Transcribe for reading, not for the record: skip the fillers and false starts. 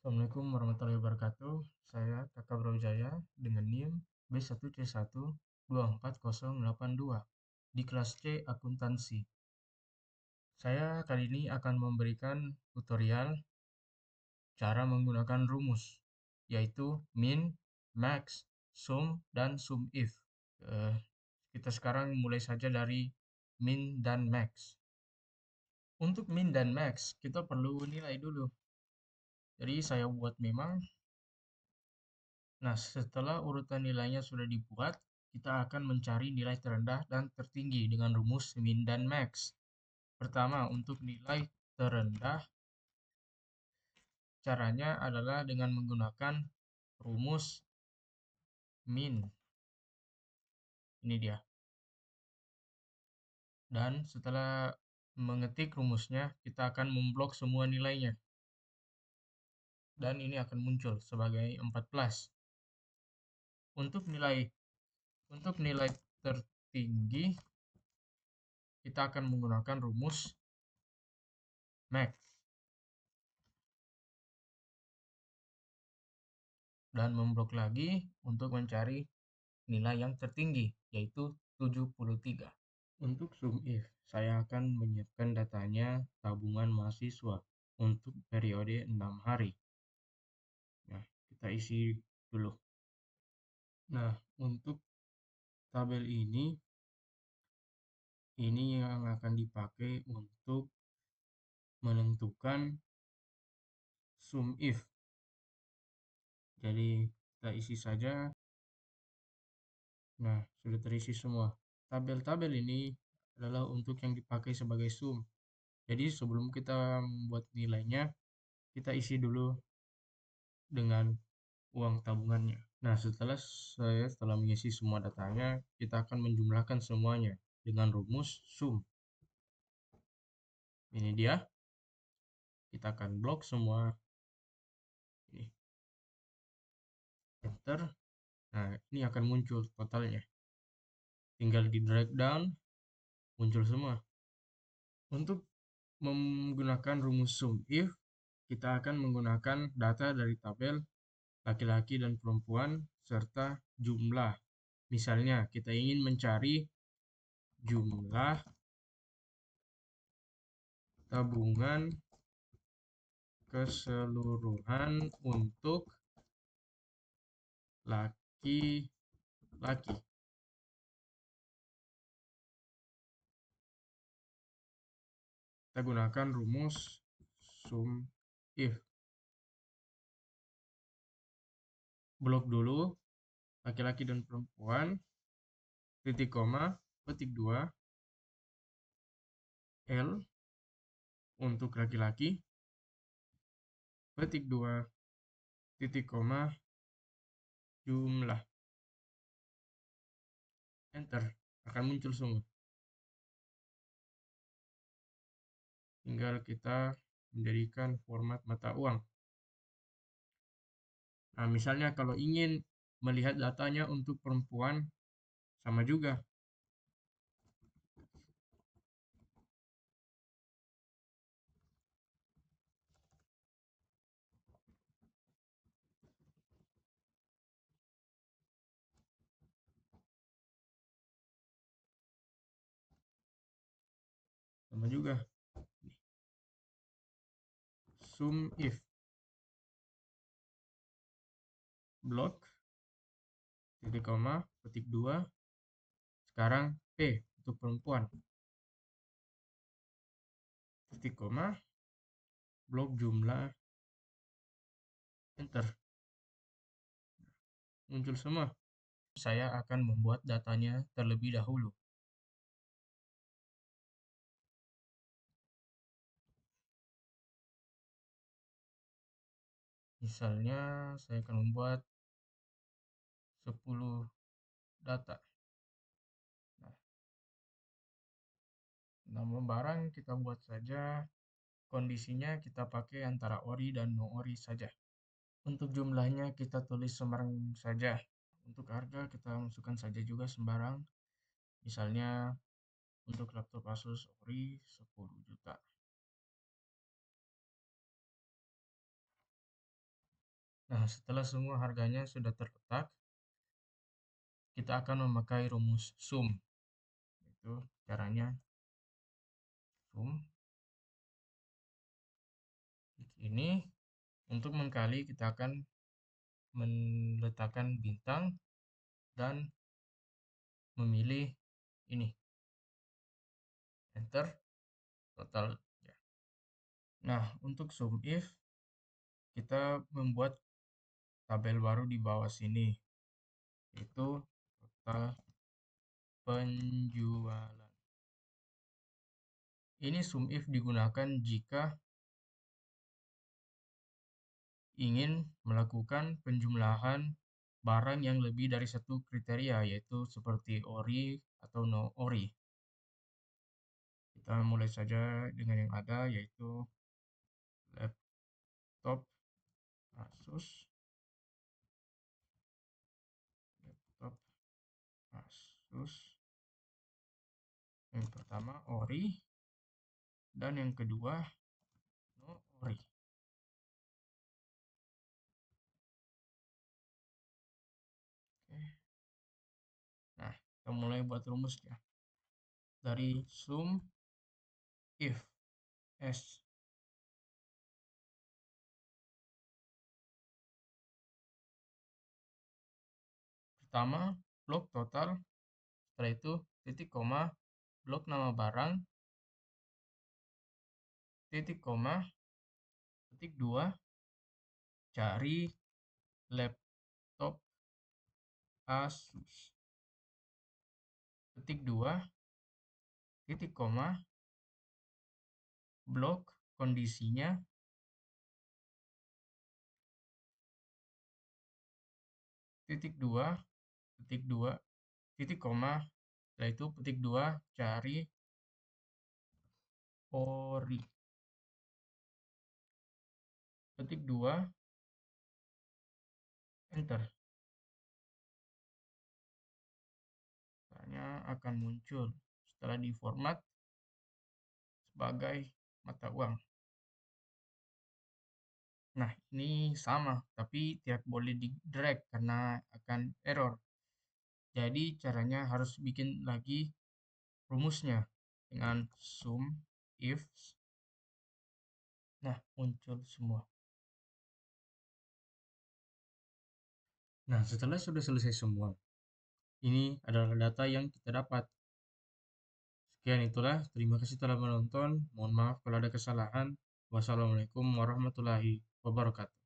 Assalamualaikum warahmatullahi wabarakatuh. Saya Kakak Brawijaya dengan NIM B1C1 24082 di kelas C akuntansi. Saya kali ini akan memberikan tutorial cara menggunakan rumus, yaitu min, max, sum, dan sum if. Kita sekarang mulai saja dari min dan max. Untuk min dan max, kita perlu nilai dulu. Jadi saya buat memang. Nah, setelah urutan nilainya sudah dibuat, kita akan mencari nilai terendah dan tertinggi dengan rumus min dan max. Pertama, untuk nilai terendah, caranya adalah dengan menggunakan rumus min. Ini dia. Dan setelah mengetik rumusnya, kita akan memblok semua nilainya. Dan ini akan muncul sebagai 14. Untuk nilai tertinggi, kita akan menggunakan rumus max. Dan memblok lagi untuk mencari nilai yang tertinggi, yaitu 73. Untuk sum if, saya akan menyiapkan datanya tabungan mahasiswa untuk periode 6 hari. Nah, kita isi dulu. Nah, untuk tabel ini yang akan dipakai untuk menentukan sum if. Jadi, kita isi saja. Nah, sudah terisi semua. Tabel-tabel ini adalah untuk yang dipakai sebagai sum. Jadi sebelum kita membuat nilainya, kita isi dulu dengan uang tabungannya. Nah, setelah mengisi semua datanya, kita akan menjumlahkan semuanya dengan rumus sum. Ini dia. Kita akan blok semua. Ini. Enter. Nah, ini akan muncul totalnya. Tinggal di drag down, muncul semua. Untuk menggunakan rumus sum if, kita akan menggunakan data dari tabel laki-laki dan perempuan serta jumlah. Misalnya, kita ingin mencari jumlah tabungan keseluruhan untuk laki-laki. Kita gunakan rumus sum if. Blok dulu laki-laki dan perempuan, titik koma, petik 2, L untuk laki-laki, petik 2, titik koma, jumlah. Enter, akan muncul semua. Tinggal kita menjadikan format mata uang. Nah, misalnya kalau ingin melihat datanya untuk perempuan, sama juga. Sama juga. Sum if. Blok, titik koma, petik 2. Sekarang P untuk perempuan. Titik koma, blok jumlah, enter. Muncul semua. Saya akan membuat datanya terlebih dahulu. Misalnya, saya akan membuat 10 data. Nah, nama barang kita buat saja, kondisinya kita pakai antara ori dan no ori saja. Untuk jumlahnya kita tulis sembarang saja. Untuk harga kita masukkan saja juga sembarang. Misalnya untuk laptop Asus ori 10 juta. Nah, setelah semua harganya sudah terletak, kita akan memakai rumus sum. Itu caranya sum. Ini untuk mengkali kita akan meletakkan bintang dan memilih ini, enter, total. Ya. Nah, untuk sum if, kita membuat tabel baru di bawah sini, yaitu total penjualan. Ini sum if digunakan jika ingin melakukan penjumlahan barang yang lebih dari satu kriteria, yaitu seperti ori atau no ori. Kita mulai saja dengan yang ada, yaitu laptop Asus, laptop Asus. Yang pertama ori, dan yang kedua no ori. Oke. Nah, kita mulai buat rumusnya. Dari sum if s. Pertama, blok total. Setelah itu, titik koma, blok nama barang, titik koma, titik 2, cari laptop Asus. Titik 2, titik koma, blok kondisinya, titik 2, titik 2, titik koma, setelah itu titik 2, cari ori. Ketik 2, enter. Caranya akan muncul setelah diformat sebagai mata uang. Nah, ini sama, tapi tidak boleh di drag karena akan error. Jadi caranya harus bikin lagi rumusnya dengan sum if. Nah, muncul semua. Nah, setelah sudah selesai semua, ini adalah data yang kita dapat. Sekian itulah, terima kasih telah menonton. Mohon maaf kalau ada kesalahan. Wassalamualaikum warahmatullahi wabarakatuh.